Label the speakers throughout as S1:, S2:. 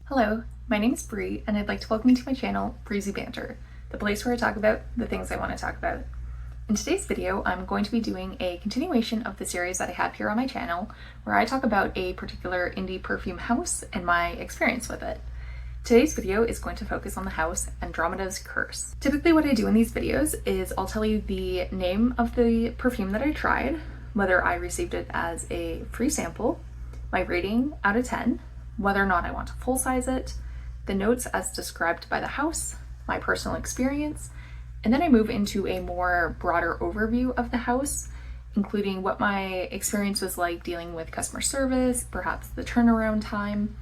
S1: Hello, my name is Bree, and I'd like to welcome you to my channel, Breezy Banter, the place where I talk about the things I want to talk about. In today's video, I'm going to be doing a continuation of the series that I have here on my channel, where I talk about a particular indie perfume house and my experience with it. Today's video is going to focus on the house Andromeda's Curse. Typically what I do in these videos is I'll tell you the name of the perfume that I tried, whether I received it as a free sample, my rating out of 10, whether or not I want to full size it, the notes as described by the house, my personal experience, and then I move into a more broader overview of the house, including what my experience was like dealing with customer service, perhaps the turnaround time,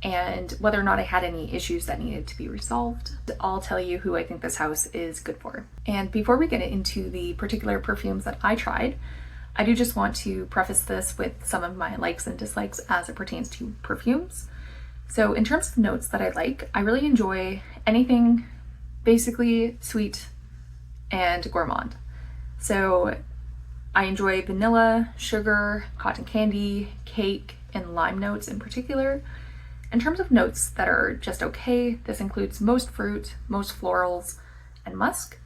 S1: and whether or not I had any issues that needed to be resolved. I'll tell you who I think this house is good for. And before we get into the particular perfumes that I tried, I do just want to preface this with some of my likes and dislikes as it pertains to perfumes. So in terms of notes that I like, I really enjoy anything basically sweet and gourmand. So I enjoy vanilla, sugar, cotton candy, cake, and lime notes in particular. In terms of notes that are just okay, this includes most fruit, most florals, and musk.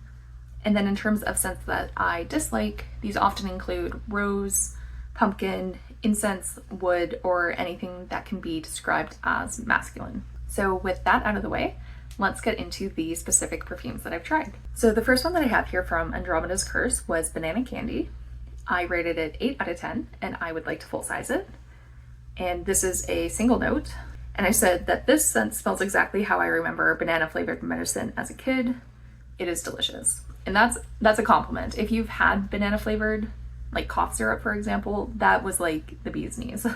S1: And then in terms of scents that I dislike, these often include rose, pumpkin, incense, wood, or anything that can be described as masculine. So with that out of the way, let's get into the specific perfumes that I've tried. So the first one that I have here from Andromeda's Curse was Banana Candy. I rated it 8 out of 10, and I would like to full size it. And this is a single note. And I said that this scent smells exactly how I remember banana flavored medicine as a kid. It is delicious. And that's a compliment. If you've had banana flavored, like cough syrup, for example, that was like the bee's knees.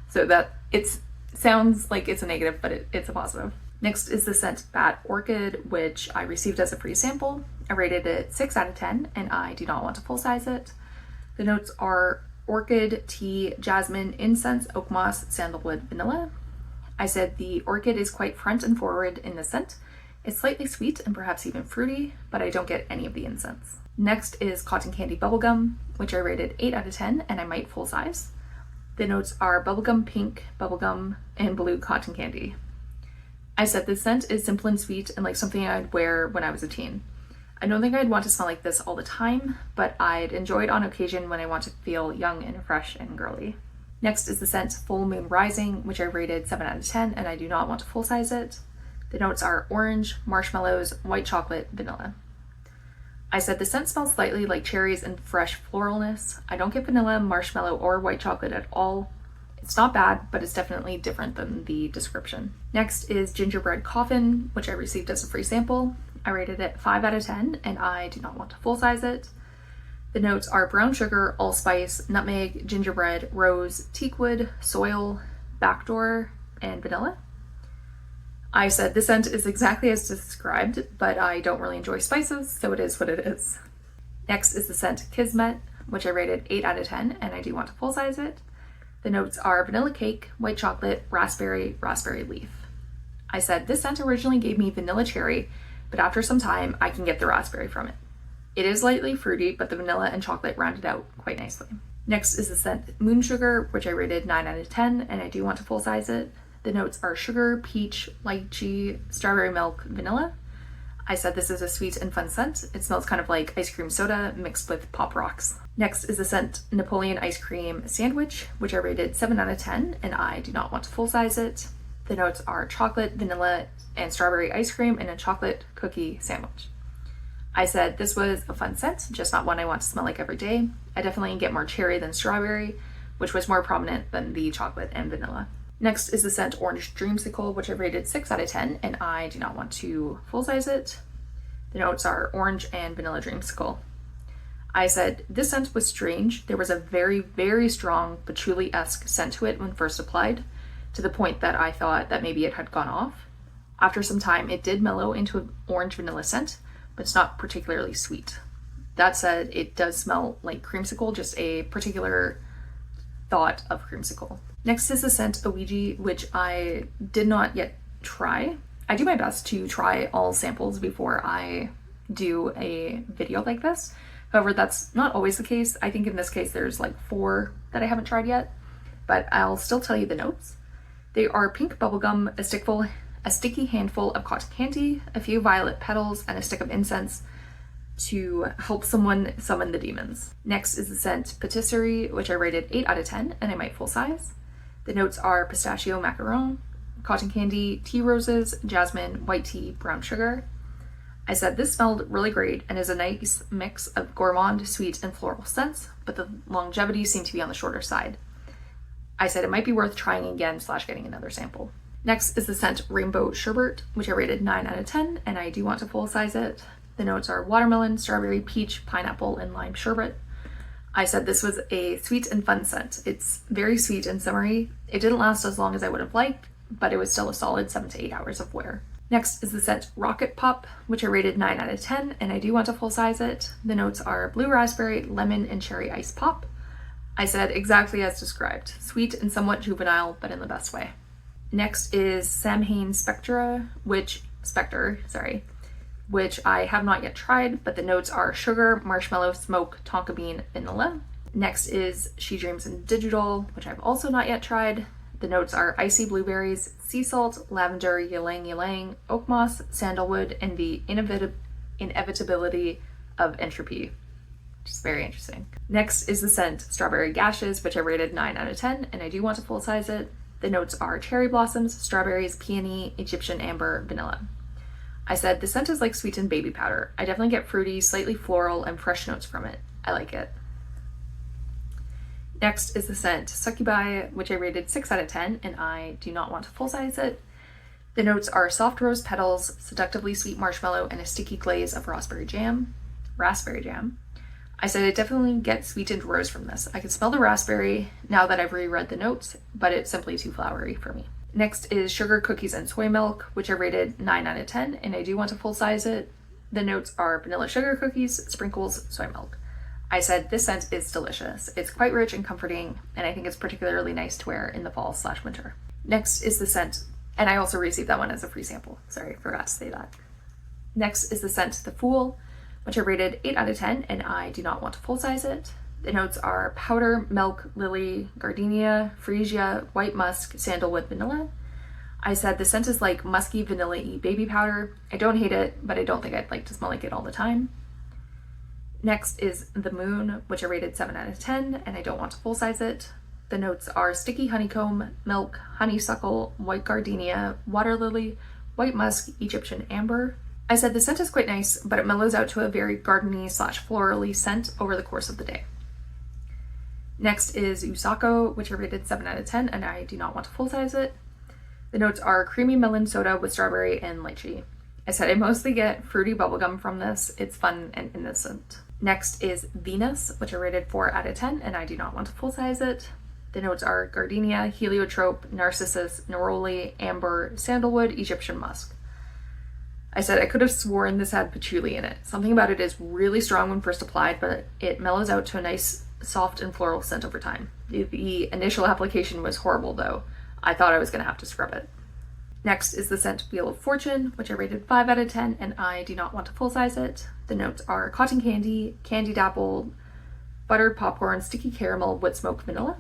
S1: So that it sounds like it's a negative, but it's a positive. Next is the scent Bat Orchid, which I received as a free sample. I rated it 6 out of 10, and I do not want to full size it. The notes are orchid, tea, jasmine, incense, oak moss, sandalwood, vanilla. I said the orchid is quite front and forward in the scent. It's slightly sweet and perhaps even fruity, but I don't get any of the incense. Next is Cotton Candy Bubblegum, which I rated 8 out of 10, and I might full size. The notes are bubblegum pink, bubblegum, and blue cotton candy. I said this scent is simple and sweet and like something I'd wear when I was a teen. I don't think I'd want to smell like this all the time, but I'd enjoy it on occasion when I want to feel young and fresh and girly. Next is the scent Full Moon Rising, which I rated 7 out of 10, and I do not want to full size it. The notes are orange, marshmallows, white chocolate, vanilla. I said the scent smells slightly like cherries and fresh floralness. I don't get vanilla, marshmallow, or white chocolate at all. It's not bad, but it's definitely different than the description. Next is Gingerbread Coffin, which I received as a free sample. I rated it 5 out of 10, and I do not want to full size it. The notes are brown sugar, allspice, nutmeg, gingerbread, rose, teakwood, soil, backdoor, and vanilla. I said this scent is exactly as described, but I don't really enjoy spices, so it is what it is. Next is the scent Kismet, which I rated 8 out of 10, and I do want to full size it. The notes are vanilla cake, white chocolate, raspberry, raspberry leaf. I said this scent originally gave me vanilla cherry, but after some time I can get the raspberry from it. It is lightly fruity, but the vanilla and chocolate round it out quite nicely. Next is the scent Moon Sugar, which I rated 9 out of 10, and I do want to full size it. The notes are sugar, peach, lychee, strawberry milk, vanilla. I said this is a sweet and fun scent. It smells kind of like ice cream soda mixed with Pop Rocks. Next is the scent Napoleon Ice Cream Sandwich, which I rated 7 out of 10, and I do not want to full size it. The notes are chocolate, vanilla, and strawberry ice cream in a chocolate cookie sandwich. I said this was a fun scent, just not one I want to smell like every day. I definitely get more cherry than strawberry, which was more prominent than the chocolate and vanilla. Next is the scent Orange Dreamsicle, which I rated 6 out of 10, and I do not want to full size it. The notes are orange and vanilla dreamsicle. I said this scent was strange. There was a very, very strong patchouli-esque scent to it when first applied, to the point that I thought that maybe it had gone off. After some time, it did mellow into an orange vanilla scent, but it's not particularly sweet. That said, it does smell like creamsicle, just a particular thought of creamsicle. Next is the scent Ouija, which I did not yet try. I do my best to try all samples before I do a video like this. However, that's not always the case. I think in this case there's like 4 that I haven't tried yet, but I'll still tell you the notes. They are pink bubblegum, a sticky handful of cotton candy, a few violet petals, and a stick of incense to help someone summon the demons. Next is the scent Pâtisserie, which I rated 8 out of 10, and I might full size. The notes are pistachio macaron, cotton candy, tea roses, jasmine, white tea, brown sugar. I said this smelled really great and is a nice mix of gourmand, sweet, and floral scents, but the longevity seemed to be on the shorter side. I said it might be worth trying again / getting another sample. Next is the scent Rainbow Sherbet, which I rated 9 out of 10, and I do want to full size it. The notes are watermelon, strawberry, peach, pineapple, and lime sherbet. I said this was a sweet and fun scent. It's very sweet and summery. It didn't last as long as I would have liked, but it was still a solid 7 to 8 hours of wear. Next is the scent Rocket Pop, which I rated 9 out of 10, and I do want to full size it. The notes are blue raspberry, lemon, and cherry ice pop. I said exactly as described, sweet and somewhat juvenile, but in the best way. Next is Samhain Spectre, which I have not yet tried, but the notes are sugar, marshmallow, smoke, tonka bean, vanilla. Next is She Dreams in Digital, which I've also not yet tried. The notes are icy blueberries, sea salt, lavender, ylang ylang, oak moss, sandalwood, and the inevitability of entropy, which is very interesting. Next is the scent Strawberry Gashes, which I rated 9 out of 10, and I do want to full size it. The notes are cherry blossoms, strawberries, peony, Egyptian amber, vanilla. I said the scent is like sweetened baby powder. I definitely get fruity, slightly floral, and fresh notes from it. I like it. Next is the scent Succubi, which I rated 6 out of 10, and I do not want to full size it. The notes are soft rose petals, seductively sweet marshmallow, and a sticky glaze of raspberry jam. I said I definitely get sweetened rose from this. I can smell the raspberry now that I've reread the notes, but it's simply too flowery for me. Next is Sugar Cookies and Soy Milk, which I rated 9 out of 10, and I do want to full size it. The notes are vanilla sugar cookies, sprinkles, soy milk. I said this scent is delicious. It's quite rich and comforting, and I think it's particularly nice to wear in the fall / winter. Next is the scent, and I also received that one as a free sample. Sorry, forgot to say that. Next is the scent The Fool, which I rated 8 out of 10, and I do not want to full size it. The notes are powder, milk, lily, gardenia, freesia, white musk, sandalwood, vanilla. I said the scent is like musky vanilla-y baby powder. I don't hate it, but I don't think I'd like to smell like it all the time. Next is The Moon, which I rated 7 out of 10, and I don't want to full size it. The notes are sticky honeycomb, milk, honeysuckle, white gardenia, water lily, white musk, Egyptian amber. I said the scent is quite nice, but it mellows out to a very gardeny / florally scent over the course of the day. Next is Usako, which I rated 7 out of 10, and I do not want to full size it. The notes are creamy melon soda with strawberry and lychee. I said I mostly get fruity bubblegum from this. It's fun and innocent. Next is Venus, which I rated 4 out of 10, and I do not want to full size it. The notes are gardenia, heliotrope, narcissus, neroli, amber, sandalwood, Egyptian musk. I said I could have sworn this had patchouli in it. Something about it is really strong when first applied, but it mellows out to a nice soft and floral scent over time. The initial application was horrible though. I thought I was going to have to scrub it. Next is the scent Wheel of Fortune, which I rated 5 out of 10, and I do not want to full size it. The notes are cotton candy, candied apple, buttered popcorn, sticky caramel, wood smoke, vanilla.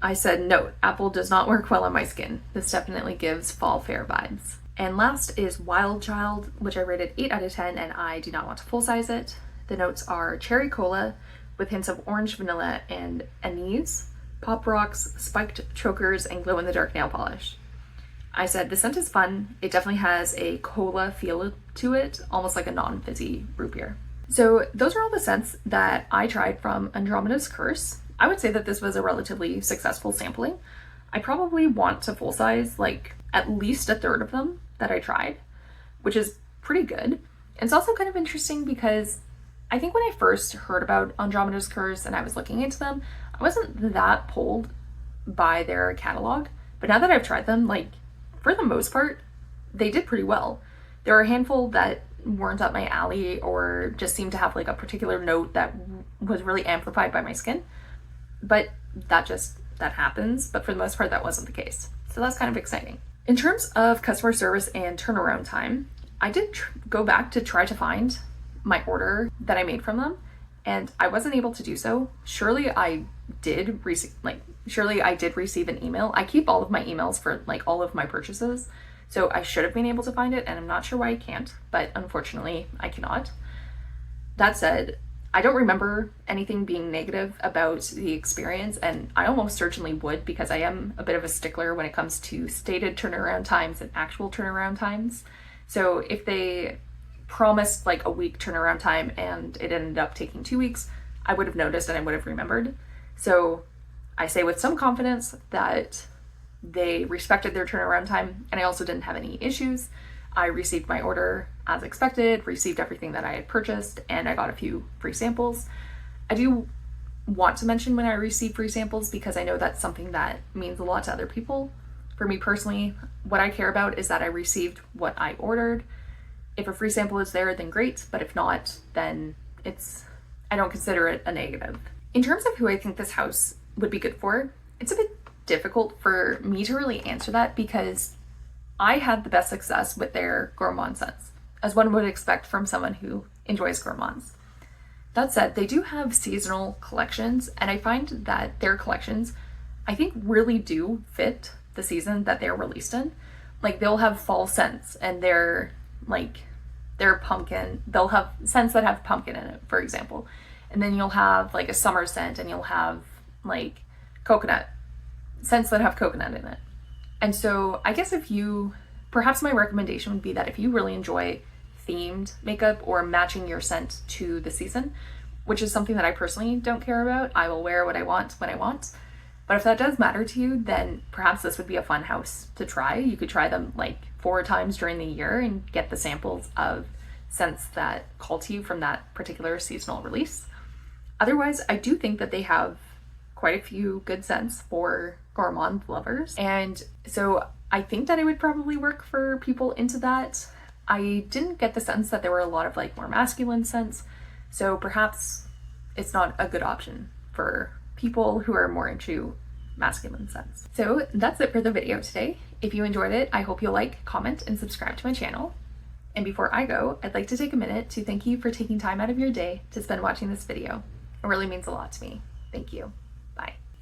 S1: I said, no, apple does not work well on my skin. This definitely gives fall fair vibes. And last is Wild Child, which I rated 8 out of 10, and I do not want to full size it. The notes are cherry cola with hints of orange vanilla and anise, pop rocks, spiked chokers, and glow-in-the-dark nail polish. I said the scent is fun. It definitely has a cola feel to it, almost like a non-fizzy root beer. So those are all the scents that I tried from Andromeda's Curse. I would say that this was a relatively successful sampling. I probably want to full size like at least a third of them that I tried, which is pretty good. And it's also kind of interesting because I think when I first heard about Andromeda's Curse and I was looking into them, I wasn't that pulled by their catalog. But now that I've tried them, like for the most part, they did pretty well. There are a handful that weren't up my alley or just seemed to have like a particular note that was really amplified by my skin. But that happens. But for the most part, that wasn't the case. So that's kind of exciting. In terms of customer service and turnaround time, I did go back to try to find my order that I made from them. and I wasn't able to do so. Surely I did receive an email. I keep all of my emails for like all of my purchases, so I should have been able to find it, and I'm not sure why I can't, but unfortunately I cannot. That said, I don't remember anything being negative about the experience, and I almost certainly would, because I am a bit of a stickler when it comes to stated turnaround times and actual turnaround times. So if they promised like a week turnaround time and it ended up taking 2 weeks, I would have noticed and I would have remembered. So I say with some confidence that they respected their turnaround time, and I also didn't have any issues. I received my order as expected, received everything that I had purchased, and I got a few free samples. I do want to mention when I receive free samples, because I know that's something that means a lot to other people. For me personally, what I care about is that I received what I ordered. If a free sample is there, then great, but if not, then I don't consider it a negative. In terms of who I think this house would be good for, it's a bit difficult for me to really answer that, because I had the best success with their gourmand scents, as one would expect from someone who enjoys gourmands. That said, they do have seasonal collections, and I find that their collections, I think, really do fit the season that they're released in. Like, they'll have fall scents, and they're pumpkin. They'll have scents that have pumpkin in it, for example. And then you'll have like a summer scent, and you'll have like coconut scents that have coconut in it. And so I guess perhaps my recommendation would be that if you really enjoy themed makeup or matching your scent to the season, which is something that I personally don't care about, I will wear what I want when I want. But if that does matter to you, then perhaps this would be a fun house to try. You could try them like 4 times during the year and get the samples of scents that call to you from that particular seasonal release. Otherwise, I do think that they have quite a few good scents for gourmand lovers. And so I think that it would probably work for people into that. I didn't get the sense that there were a lot of like more masculine scents, so perhaps it's not a good option for people who are more into masculine scents. So that's it for the video today. If you enjoyed it, I hope you'll like, comment, and subscribe to my channel. And before I go, I'd like to take a minute to thank you for taking time out of your day to spend watching this video. It really means a lot to me. Thank you. Bye.